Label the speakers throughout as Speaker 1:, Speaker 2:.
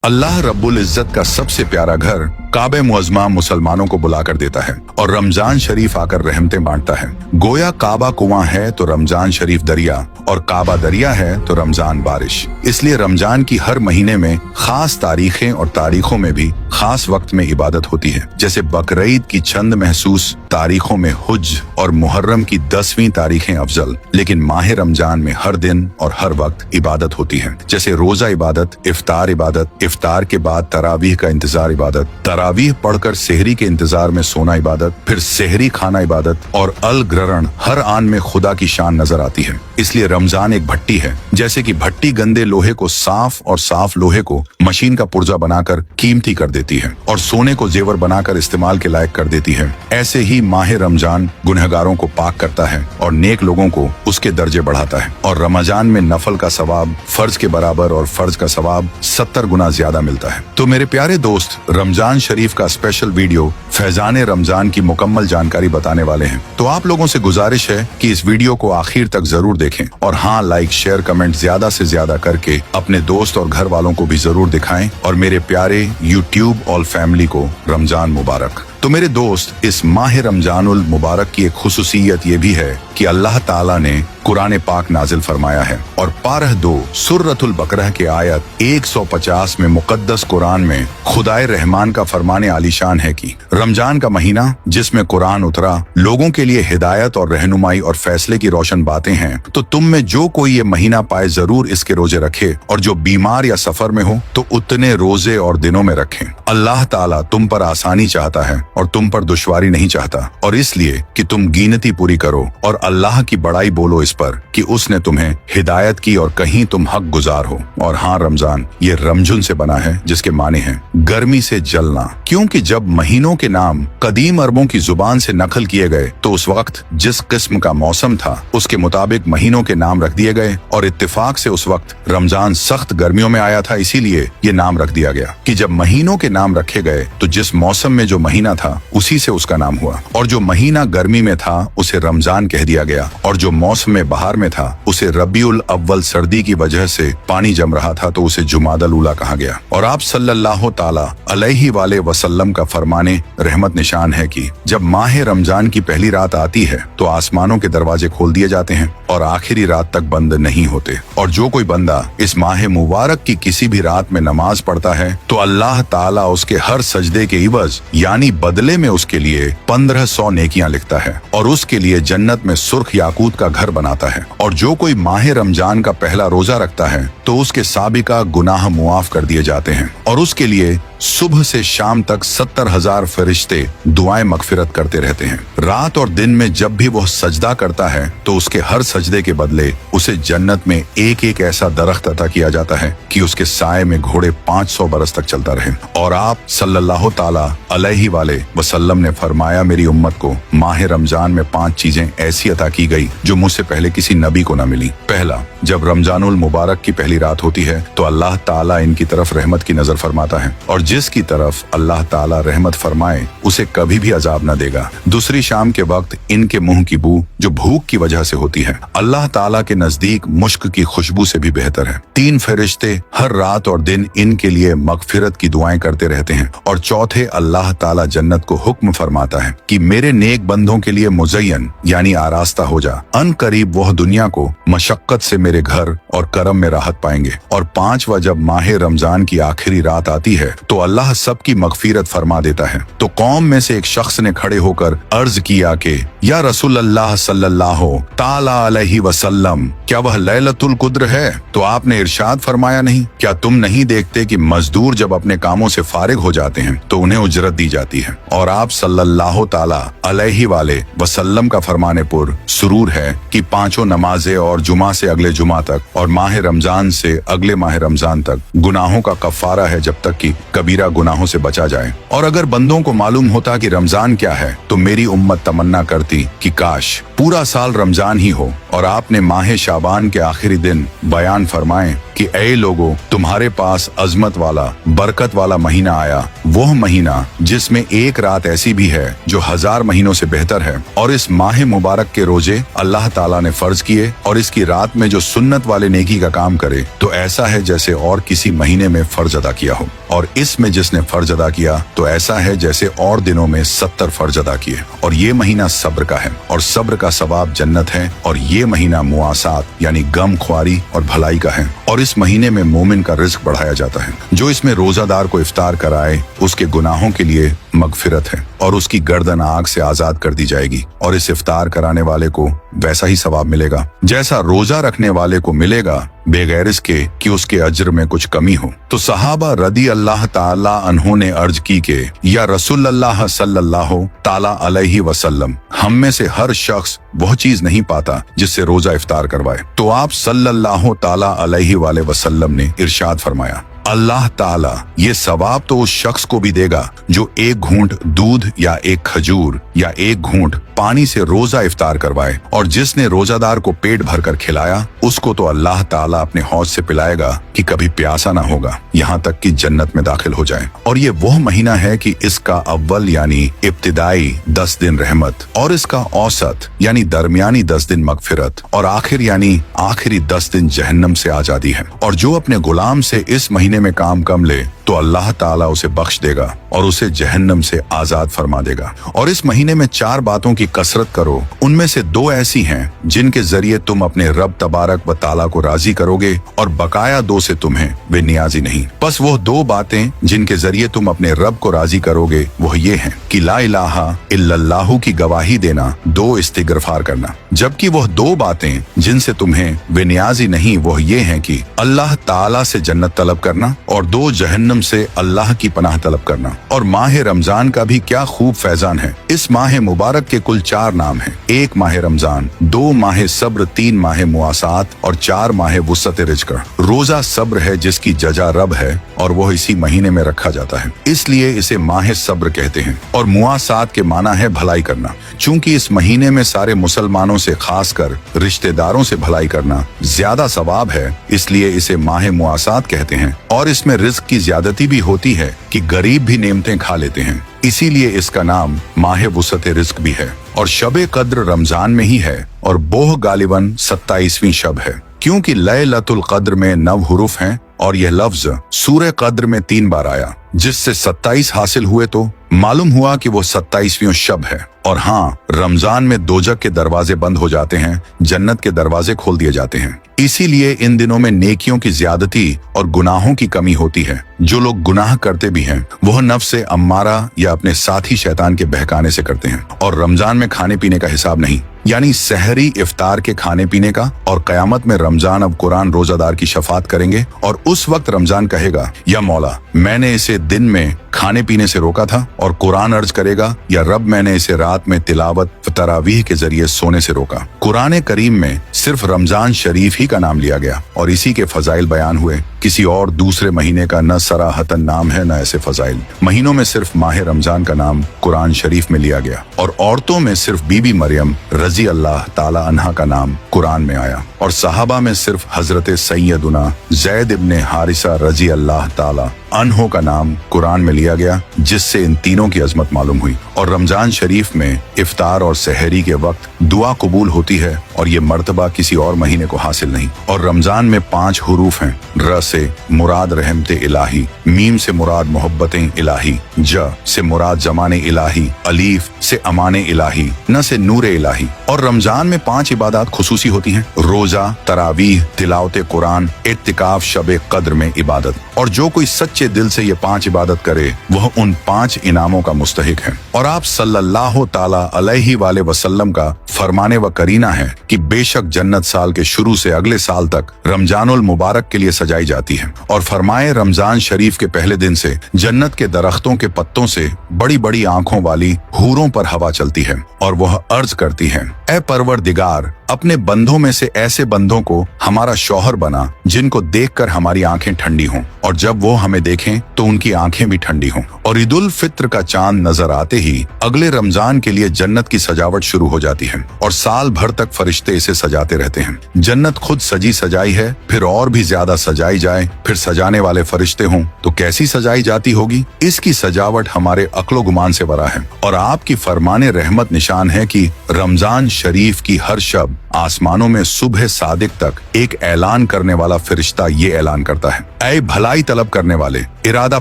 Speaker 1: अल्लाह रब्बुल इज्जत का सबसे प्यारा घर काबे मुअज़्ज़मा मुसलमानों को बुलाकर देता है और रमजान शरीफ आकर रहमतें बांटता है। गोया काबा कुआं है तो रमजान शरीफ दरिया और काबा दरिया है तो रमजान बारिश। इसलिए रमजान की हर महीने में खास तारीखें और तारीखों में भी खास वक्त में इबादत होती है। जैसे बकरीद की चंद महसूस तारीखों में हुज और मुहर्रम की 10वीं तारीखें अफजल, लेकिन माह रमजान में हर दिन और हर वक्त इबादत होती है। जैसे रोजा इबादत, इफ्तार के बाद तरावीह का इंतजार इबादत, तरावीह पढ़कर सेहरी के इंतजार में सोना इबादत, फिर सेहरी खाना इबादत और अल ग्रहण हर आन में खुदा की शान नजर आती है। इसलिए रमजान एक भट्टी है। जैसे कि भट्टी गंदे लोहे को साफ और साफ लोहे को मशीन का पुर्जा बनाकर कीमती कर देती है और सोने को जेवर बनाकर इस्तेमाल के लायक कर देती है, ऐसे ही माह रमजान गुनहगारों को पाक करता है और नेक लोगों को उसके दर्जे बढ़ाता है। और रमजान में नफल का सवाब फर्ज के बराबर और फर्ज का सवाब 70 गुना ज्यादा मिलता है। तो मेरे प्यारे दोस्त, रमजान शरीफ का स्पेशल वीडियो फैजान रमजान की मुकम्मल जानकारी बताने वाले हैं। तो आप लोगों से गुजारिश है कि इस वीडियो को आखिर तक जरूर देखें और हाँ, लाइक शेयर कमेंट ज्यादा से ज्यादा करके अपने दोस्त और घर वालों को भी जरूर दिखाएं। और मेरे प्यारे यूट्यूब ऑल फैमिली को रमजान मुबारक। तो मेरे दोस्त, इस माह रमजानुल मुबारक की एक खुसूसियत ये भी है कि अल्लाह ताला ने कुरान पाक नाजिल फरमाया है और पारह 2 सूरतुल बकरह के आयत 150 में मुकद्दस कुरान में खुदाए रहमान का फरमाने आलीशान है कि रमजान का महीना जिसमें कुरान उतरा लोगों के लिए हिदायत और रहनुमाई और फैसले की रोशन बातें हैं, तो तुम में जो कोई ये महीना पाए जरूर इसके रोजे रखे और जो बीमार या सफर में हो तो उतने रोजे और दिनों में रखें। अल्लाह ताला तुम पर आसानी चाहता है और तुम पर दुश्वारी नहीं चाहता, और इसलिए कि तुम गिनती पूरी करो और अल्लाह की बड़ाई बोलो इस पर कि उसने तुम्हें हिदायत की और कहीं तुम हक गुजार हो। और हाँ, रमजान ये रमजुन से बना है जिसके माने हैं गर्मी से जलना, क्योंकि जब महीनों के नाम कदीम अरबों की जुबान से नकल किए गए तो उस वक्त जिस किस्म का मौसम था उसके मुताबिक महीनों के नाम रख दिए गए और इत्तेफाक से उस वक्त रमजान सख्त गर्मियों में आया था, इसीलिए ये नाम रख दिया गया कि जब महीनों के नाम रखे गए तो जिस मौसम में जो महीना था उसी से उसका नाम हुआ, और जो महीना गर्मी में था उसे रमजान कह दिया गया, और जो मौसम में बहार में था उसे रबीउल अव्वल सर्दी की वजह से पानी जम रहा था तो उसे जुमादल उला कहा गया। और आप सल्लल्लाहु ताला अलैहि वाले वसल्लम का फरमाने रहमत निशान है कि जब माह रमजान की पहली रात आती है तो आसमानों के दरवाजे खोल दिए जाते हैं और आखिरी रात तक बंद नहीं होते, और जो कोई बंदा इस माह मुबारक की किसी भी रात में नमाज पढ़ता है तो अल्लाह ताला उसके हर सजदे के इवज यानी बदले में उसके लिए 1500 नेकियां लिखता है और उसके लिए जन्नत में सुर्ख याकूत का घर बनाता है। और जो कोई माह रमजान का पहला रोजा रखता है तो उसके साबिका गुनाह मुआफ कर दिए जाते हैं और उसके लिए सुबह से शाम तक 70,000 फरिश्ते दुआएं मगफिरत करते रहते हैं। रात और दिन में जब भी वह सजदा करता है तो उसके हर सजदे के बदले उसे जन्नत में एक एक ऐसा दरख्त अता किया जाता है कि उसके साए में घोड़े 500 बरस तक चलता रहे। और आप सल्लल्लाहु ताला अलैहि वाले वसल्लम ने फरमाया, मेरी उम्मत को माह रमजान में 5 चीजें ऐसी अता की गई जो मुझसे पहले किसी नबी को न मिली। पहला, जब रमजानुल मुबारक की पहली रात होती है तो अल्लाह ताला इनकी तरफ रहमत की नजर फरमाता है और जिसकी तरफ अल्लाह ताला रहमत फरमाए उसे कभी भी अजाब न देगा। दूसरी, शाम के वक्त इनके मुंह की बू जो भूख की वजह से होती है अल्लाह ताला के नजदीक मुश्क की खुशबू से भी बेहतर है। 3 फरिश्ते हर रात और दिन इनके लिए मगफिरत की दुआएं करते रहते हैं। और चौथे, अल्लाह ताला जन्नत को हुक्म फरमाता है कि मेरे नेक बंदों के लिए मुज़य्यन यानी आरास्ता हो जा, अन करीब वह दुनिया को मशक्कत से मेरे घर और करम में राहत पाएंगे। और 5वां, जब माह रमजान की आखिरी रात आती है तो अल्लाह सबकी मगफिरत फरमा देता है। तो कौम में से एक शख्स ने खड़े होकर अर्ज किया कि या रसूल अल्लाह सल्लल्लाहु ताला अलैहि वसल्लम, क्या वह लैलतुल कुद्र है? तो आपने इरशाद फरमाया, नहीं, क्या तुम नहीं देखते कि मजदूर जब अपने कामों से फारिग हो जाते हैं तो उन्हें उजरत दी जाती है। और आप सल्लल्लाहु ताला अलैहि वाले वसल्लम का फरमाने पुर सुरूर है कि 5 नमाजें और जुमा से अगले जुमा तक और माह रमजान से अगले माह रमजान तक गुनाहों का कफारा है जब तक कि कबीरा गुनाहों से बचा जाए। और अगर बंदों को मालूम होता कि रमजान क्या है तो मेरी उम्मत तमन्ना करती कि काश पूरा साल रमजान ही हो। और आपने माह शाबान के आखिरी दिन बयान फरमाए कि ऐ लोगों, तुम्हारे पास अजमत वाला बरकत वाला महीना आया, वह महीना जिसमें एक रात ऐसी भी है जो 1000 महीनों से बेहतर है। और इस माह मुबारक के रोजे अल्लाह ताला ने फर्ज किए और इसकी रात में जो सुन्नत वाले नेकी का काम करे करे तो ऐसा है जैसे और किसी महीने में फर्ज अदा किया हो, और इसमें जिसने फर्ज अदा किया तो ऐसा है जैसे और दिनों में 70 फर्ज अदा किए। और ये महीना सब्र का है, और सब्र का सवाब जन्नत है। और ये महीना मुआसात यानी गम ख्वारी और भलाई का है। और इस महीने में मोमिन का रिज्क बढ़ाया जाता है। जो इसमें रोजादार को इफ्तार कराए उसके गुनाहों के लिए मगफिरत है, और उसकी गर्दन आग से आजाद कर दी जाएगी। और इस इफ्तार कराने वाले को वैसा ही सवाब मिलेगा जैसा रोजा रखने वाले को मिलेगा, बगैर इसके कि उसके अज्र में कुछ कमी हो। तो सहाबा रदी अल्लाह ताला अन्हों ने अर्ज की के या रसूल अल्लाह सल्लल्लाहु ताला अलैहि वसल्लम, हम में से हर शख्स वह चीज नहीं पाता जिससे रोजा इफ्तार करवाए। तो आप सल्लल्लाहु ताला अलैहि वसल्लम ने इरशाद फरमाया, अल्लाह ताला ये सवाब तो उस शख्स को भी देगा जो एक घूंट दूध या एक खजूर या एक घूंट पानी से रोजा इफ्तार करवाए, और जिसने रोजादार को पेट भरकर खिलाया उसको तो अल्लाह ताला अपने हौज से पिलाएगा कि कभी प्यासा ना होगा, यहाँ तक कि जन्नत में दाखिल हो जाए। और ये वह महीना है कि इसका अव्वल यानी इब्तिदाई 10 दिन रहमत, और इसका औसत यानी दरमियानी 10 दिन मगफिरत, और आखिर यानी आखिरी 10 दिन जहन्नम से आजादी है। और जो अपने गुलाम से इस महीने में काम कम ले तो अल्लाह ताला उसे बख्श देगा और उसे जहन्नम से आजाद फरमा देगा। और इस महीने में 4 बातों की कसरत करो, उनमें से 2 ऐसी हैं जिनके जरिए तुम अपने रब तबारक व ताला को राजी करोगे, और बकाया 2 से तुम्हें वे नियाजी नहीं। बस वो 2 बातें जिनके जरिए तुम अपने रब को राजी करोगे वह ये हैं कि ला इलाहा इल्लल्लाहु की गवाही देना, 2 इस्तिगफार करना। जबकि वह 2 बातें जिनसे तुम्हें वे नियाजी नहीं वह ये हैं कि अल्लाह ताला से जन्नत तलब करना, और 2 जहन्नम से अल्लाह की पनाह तलब करना। और माह रमजान का भी क्या खूब फैजान है। इस माह मुबारक के कुल 4 नाम हैं। 1 माह रमजान, 2 माह सब्र, 3 माह मुआसात और 4 माह वुसअत रिज़्क़। रोजा सब्र है जिसकी जजा रब है, और वह इसी महीने में रखा जाता है, इसलिए इसे माह सब्र कहते हैं। और मुआसात के माना है भलाई करना। चूंकि इस महीने में सारे मुसलमानों से खासकर रिश्तेदारों से भलाई करना ज्यादा सवाब है, इसलिए इसे माह मुआसात कहते हैं। और इसमें रिज़्क़ की ज्यादती भी होती है कि गरीब भी नेमतें खा लेते हैं, इसीलिए इसका नाम माह वुसअत रिज़्क़ भी है। और शबे कद्र रमजान में ही है, और बोह गालिबन 27वीं शब है, क्योंकि लैलतुल कद्र में 9 हुरूफ हैं, और यह लफ्ज सूरह कद्र में 3 बार आया, जिससे 27 हासिल हुए तो मालूम हुआ कि वो 27वीं शब है। और हाँ, रमजान में दोजक के दरवाजे बंद हो जाते हैं, जन्नत के दरवाजे खोल दिए जाते हैं। इसीलिए इन दिनों में नेकियों की ज्यादती और गुनाहों की कमी होती है। जो लोग गुनाह करते भी हैं वह नफ्स अम्मारा या अपने साथी शैतान के बहकाने से करते हैं। और रमजान में खाने पीने का हिसाब नहीं, यानी सहरी इफ्तार के खाने पीने का। और कयामत में रमजान अब कुरान रोजादार की शफात करेंगे, और उस वक्त रमजान कहेगा, या मौला मैंने इसे दिन में खाने पीने से रोका था। और कुरान अर्ज करेगा, या रब मैंने इसे रात में तिलावत तरावीह के जरिए सोने से रोका। कुरान करीम में सिर्फ रमजान शरीफ ही का नाम लिया गया, और इसी के फजाइल बयान हुए। किसी और दूसरे महीने का न सराहतन नाम है न ऐसे फजाइल। महीनों में सिर्फ माह रमजान का नाम कुरान शरीफ में लिया गया, और औरतों में सिर्फ बीबी मरियम रजी अल्लाह ताला अन्हा का नाम कुरान में आया। और सहाबा में सिर्फ हजरत सैयदुना ज़ैद इब्ने हारिसा रजी अल्लाह ताला अन्हो का नाम कुरान में लिया गया, जिससे इन तीनों की अजमत मालूम हुई। और रमजान शरीफ में इफ्तार और सहरी के वक्त दुआ कबूल होती है, और ये मर्तबा किसी और महीने को हासिल नहीं। और रमजान में 5 हुरूफ हैं। र से मुराद रहमते इलाही, मीम से मुराद मोहब्बतें इलाही, ज से मुराद जमाने इलाही, अलीफ से अमाने इलाही, न से नूर इलाही। और रमजान में 5 इबादत खुसूसी होती हैं: रोजा, तरावीह, तिलावत कुरान, इत्तिकाफ, शबे कद्र में इबादत। और जो कोई सच्चे दिल से ये 5 इबादत करे वह उन 5 इनामों का मुस्तहिक है। और आप सल्लल्लाहु ताला अलैहि वसल्लम का फरमाने व करीना है कि बेशक जन्नत साल के शुरू से अगले साल तक रमजानुल मुबारक के लिए सजाई जाती है। और फरमाए रमजान शरीफ के पहले दिन से जन्नत के दरख्तों के पत्तों से बड़ी बड़ी आंखों वाली हूरों पर हवा चलती है, और वह अर्ज करती है, ए परवरदिगार, अपने बंदों में से ऐसे बंदों को हमारा शौहर बना जिनको देखकर हमारी आंखें ठंडी हों, और जब वो हमें देखें तो उनकी आंखें भी ठंडी हों। और ईद उल फित्र का चांद नजर आते ही अगले रमजान के लिए जन्नत की सजावट शुरू हो जाती है, और साल भर तक फरिश्ते इसे सजाते रहते हैं। जन्नत खुद सजी सजाई है, फिर और भी ज्यादा सजाई जाए, फिर सजाने वाले फरिश्ते हों तो कैसी सजाई जाती होगी। इसकी सजावट हमारे अक्लो गुमान से बरा है। और आपकी फरमाने रहमत निशान है कि रमजान शरीफ की हर शब आसमानों में सुबह सादिक तक एक ऐलान करने वाला फरिश्ता ये ऐलान करता है, ऐ भलाई तलब करने वाले, इरादा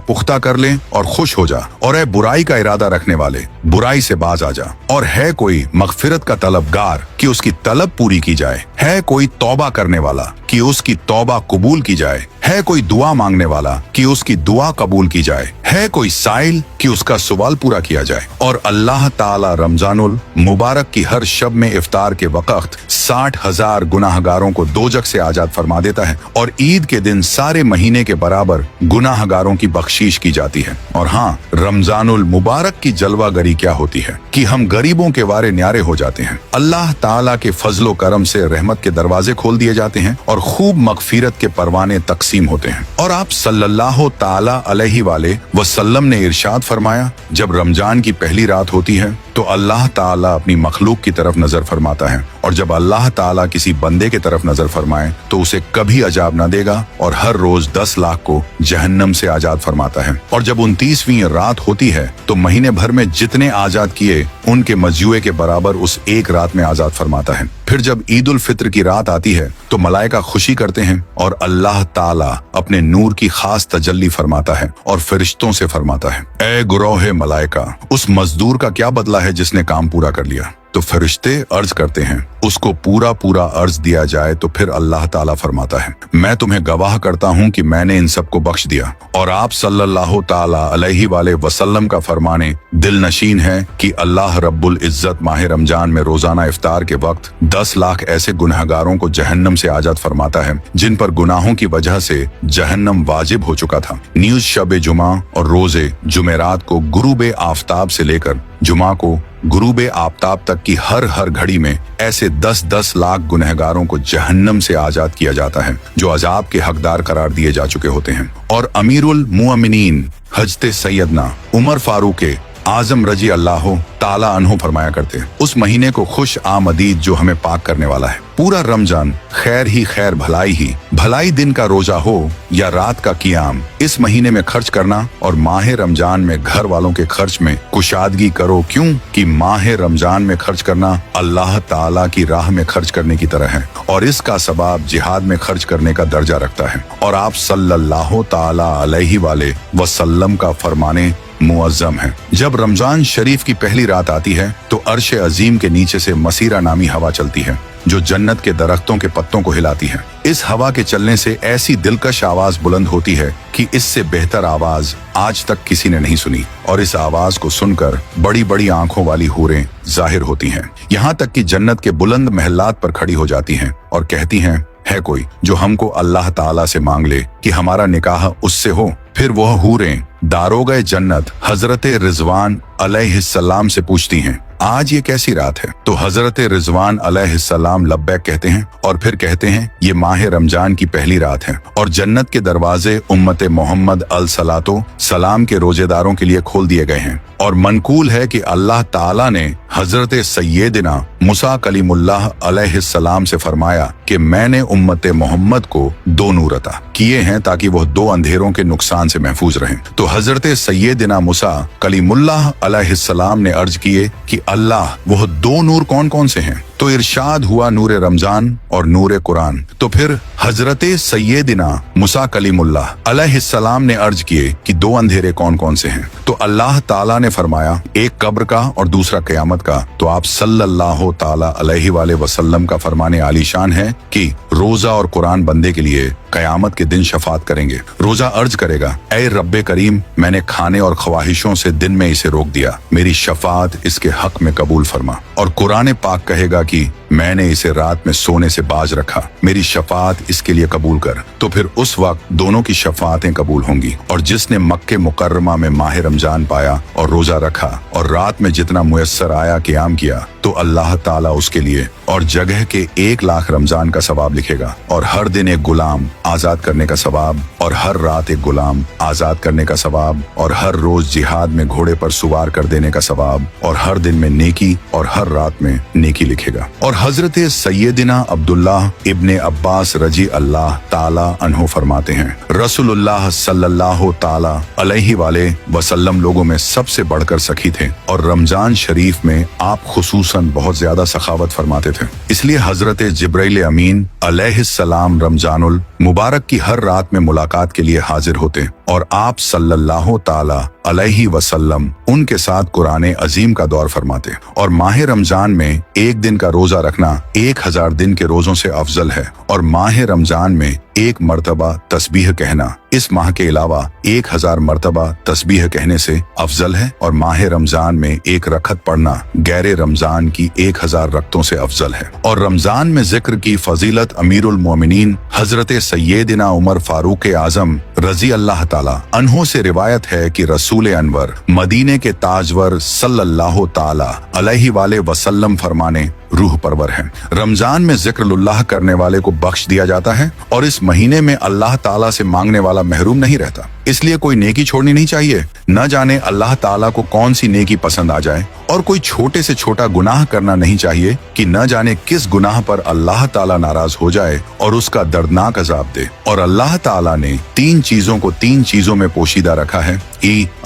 Speaker 1: पुख्ता कर ले और खुश हो जा, और ऐ बुराई का इरादा रखने वाले, बुराई से बाज आ जा। और है कोई मगफिरत का तलबगार कि उसकी तलब पूरी की जाए, है कोई तौबा करने वाला कि उसकी तौबा कबूल की जाए, है कोई दुआ मांगने वाला कि उसकी दुआ कबूल की जाए, है कोई साइल कि उसका सवाल पूरा किया जाए। और अल्लाह ताला रमजानुल मुबारक की हर शब में इफ्तार के वक्त 60,000 गुनाहगारों को दोजख से आजाद फरमा देता है, और ईद के दिन सारे महीने के बराबर गुनाहगारों की बख्शीश की जाती है। और हाँ, रमजानुल मुबारक की जलवागरी क्या होती है कि हम गरीबों के वारे न्यारे हो जाते हैं, अल्लाह ताला के फजलो करम से रहमत के दरवाजे खोल दिए जाते हैं और खूब मगफिरत के परवाने तकसीम होते हैं। और आप सल्लल्लाहु ताला अलैहि वाले वसल्लम ने इरशाद फरमाया, जब रमजान की पहली रात होती है तो अल्लाह ताला अपनी मखलूक की तरफ नजर फरमाता है, और जब अल्लाह ताला किसी बंदे की तरफ नजर फरमाए तो उसे कभी अजाब न देगा, और हर रोज 10 लाख को जहन्नम से आजाद फरमाता है। और जब 29वीं रात होती है तो महीने भर में जितने आजाद किए उनके मजयूए के बराबर उस एक रात में आजाद फरमाता है। फिर जब ईद उल फित्र की रात आती है तो मलाइका खुशी करते हैं और अल्लाह ताला अपने नूर की खास तजल्ली फरमाता है और फरिश्तों से फरमाता है, ऐ गुरोहे मलाइका, उस मजदूर का क्या बदला है जिसने काम पूरा कर लिया। तो फरिश्ते अर्ज करते हैं, उसको पूरा पूरा अर्ज दिया जाए। तो फिर अल्लाह ताला फरमाता है, मैं तुम्हें गवाह करता हूँ कि मैंने इन सबको बख्श दिया। और आप सल्लल्लाहु ताला अलैहि वाले वसल्लम का फरमाने दिल नशीन है कि अल्लाह रब्बुल इज्जत माह रमजान में रोजाना इफ्तार के वक्त 10 लाख ऐसे गुनहगारों को जहन्नम से आजाद फरमाता है जिन पर गुनाहों की वजह से जहन्नम वाजिब हो चुका था। न्यूज शब जुमा और रोजे जुमेरात को गुरूबे आफ्ताब से लेकर जुमा को गुरूबे आफ्ताब तक की हर घड़ी में ऐसे 10-10 लाख गुनहगारों को जहन्नम से आजाद किया जाता है जो अजाब के हकदार करार दिए जा चुके होते हैं। और अमीरुल मुअमिनीन हजरत सैयदना उमर फारूक आजम रजी अल्लाह ताला अन्हो फरमाया करते हैं, उस महीने को खुश आमदीद जो हमें पाक करने वाला है। पूरा रमजान खैर ही खैर, भलाई ही भलाई, दिन का रोजा हो या रात का कियाम, इस महीने में खर्च करना और माह रमजान में घर वालों के खर्च में कुशादगी करो। क्यों कि माह रमजान में खर्च करना अल्लाह ताला की राह में खर्च करने की तरह है और इसका सबाब जिहाद में खर्च करने का दर्जा रखता है। और आप सल्लल्लाहु ताला अलैहि वाले वसल्लम का फरमाने मुअज्जम है, जब रमजान शरीफ की पहली रात आती है तो अर्श अजीम के नीचे से मसीरा नामी हवा चलती है जो जन्नत के दरख्तों के पत्तों को हिलाती है। इस हवा के चलने से ऐसी दिलकश आवाज बुलंद होती है कि इससे बेहतर आवाज आज तक किसी ने नहीं सुनी, और इस आवाज को सुनकर बड़ी बड़ी आंखों वाली हूरें जाहिर होती हैं, यहाँ तक कि जन्नत के बुलंद महलात पर खड़ी हो जाती हैं और कहती हैं, है कोई जो हमको अल्लाह ताला से मांग ले कि हमारा निकाह उससे हो। फिर वह हूरें दारोगे जन्नत हजरत रिजवान अलैहिस्सलाम से पूछती हैं, आज ये कैसी रात है। तो हजरत रिजवान अलैहिस्सलाम लब्बैक कहते हैं और फिर कहते हैं, ये माह रमजान की पहली रात है और जन्नत के दरवाजे उम्मत मोहम्मद अल सलातो सलाम के रोजेदारों के लिए खोल दिए गए हैं। और मनकूल है कि अल्लाह ताला ने हजरत सैयदना मूसा कलीमुल्लाह अलैहिस्सलाम से फरमाया कि मैंने उम्मत मोहम्मद को 2 नूर अता किए हैं ताकि वह 2 अंधेरों के नुकसान से महफूज रहें। तो हजरत सैयदना मूसा कलीमुल्लाह अलैहिस्सलाम ने अर्ज किए कि अल्लाह वह 2 नूर कौन कौन से हैं। तो इरशाद हुआ नूर रमजान और नूर कुरान। तो फिर हजरत सैयदना मूसा कलीमुल्लाह अलैहिस्सलाम ने अर्ज किए कि 2 अंधेरे कौन कौन से हैं। तो अल्लाह ताला ने फरमाया, एक कब्र का और दूसरा कयामत का। तो आप सल्लल्लाहु ताला अलैहि वाले वसल्लम का फरमाने आलीशान है कि रोजा और कुरान बंदे के लिए कयामत के दिन शफात करेंगे। रोजा अर्ज करेगा, ऐ रब्बे करीम, मैंने खाने और ख्वाहिशों से दिन में इसे रोक दिया, मेरी शफात इसके हक में कबूल फरमा। और कुरान पाक कहेगा कि मैंने इसे रात में सोने से बाज रखा, मेरी शफात इसके लिए कबूल कर। तो फिर उस वक्त दोनों की शफातें कबूल होंगी। और जिसने मक्के मुकर्रमा में माह रमजान पाया और रोजा रखा और रात में जितना मुयस्सर आया क़याम किया तो अल्लाह ताला उसके लिए और जगह के 1 लाख रमजान का सवाब लिखेगा, और हर दिन एक गुलाम आजाद करने का सवाब, और हर रात एक गुलाम आजाद करने का सवाब, और हर रोज जिहाद में घोड़े पर सुवार कर देने का सवाब, और हर दिन में नेकी और हर रात में नेकी लिखेगा। और हजरत सैयदना अब्दुल्लाह इब्ने अब्बास रजी अल्लाह ताला अन्हो फरमाते हैं, रसूलुल्लाह सल्लल्लाहु ताला अलैहि वाले वसल्लम लोगों में सबसे बढ़कर सखी थे और रमजान शरीफ में आप खुसूसन खसूसन बहुत ज्यादा सखावत फरमाते थे। इसलिए हजरत जिब्राइल अमीन अलैहिस्सलाम रमजानुल मुबारक की हर रात में मुलाकात के लिए हाजिर होते और आप सल्लल्लाहु ताला अलैहि वसल्लम उनके साथ कुरान अजीम का दौर फरमाते। और माह रमजान में एक दिन का रोजा रखना 1000 दिन के रोजों से अफजल है। और माह रमजान में एक मर्तबा तस्बीह कहना इस माह के अलावा 1000 मर्तबा तस्बीह कहने से अफजल है। और माह रमजान में एक रखत पढ़ना गैर रमजान की 1000 रकतों से अफजल है। और रमजान में जिक्र की फजीलत अमीरुल मोमिनीन हजरत सैयदना उमर फारूक आजम रजी अल्लाह ताला अन्हो से रिवायत है कि रसूल अनवर मदीने के ताजवर सल्लल्लाहु ताला अलैहि वसल्लम फरमाने रूह परवर है, रमजान में जिक्रुल्लाह करने वाले को बख्श दिया जाता है और इस महीने में अल्लाह ताला से मांगने वाला महरूम नहीं रहता। इसलिए कोई नेकी छोड़नी नहीं चाहिए। न जाने अल्लाह ताला को कौन सी नेकी पसंद आ जाए। और कोई छोटे से छोटा गुनाह करना नहीं चाहिए कि न जाने किस गुनाह पर अल्लाह ताला नाराज हो जाए और उसका दर्दनाक अजाब दे। और अल्लाह ताला ने 3 चीजों को 3 चीजों में पोशीदा रखा है।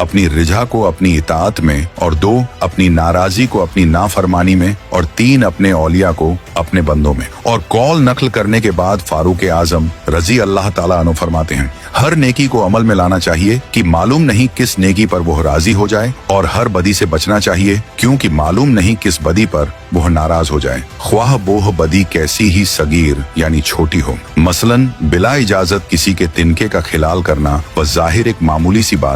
Speaker 1: अपनी रिजा को अपनी इताअत में, और 2 अपनी नाराजी को अपनी नाफरमानी में, और 3 अपने औलिया को अपने बंदों में। और कौल नकल करने के बाद फारूक आजम रजी अल्लाह ताला अन्हु फरमाते हैं, हर नेकी को अमल में लाना चाहिए कि मालूम नहीं किस नेकी पर वो राजी हो जाए, और हर बदी से बचना चाहिए क्योंकि मालूम नहीं किस बदी पर वो नाराज हो जाए, ख्वाह बोह बदी कैसी ही सगीर यानी छोटी हो। मसलन बिला इजाजत किसी के तिनके का खिलाल करना व जाहिर एक मामूली सी बात